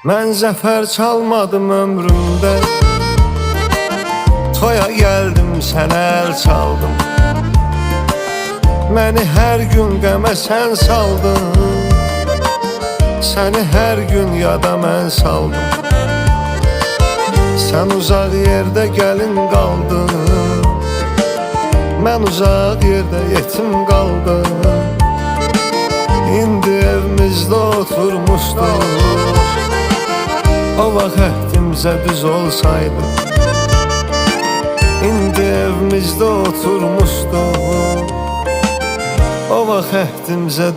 Mən zəfər çalmadım ömrümdə, toya gəldim sənə əl çaldım. Məni hər gün qəmə sən saldın, səni hər gün yada mən saldım. Sən uzaq yerdə gəlin qaldın, mən uzaq yerdə yetim qaldım. İndi evimizdə oturmuşduq, o vaxt əhdimizə düz olsaydı. İndi evimizdə oturmuşduq, o vaxt əhdimizə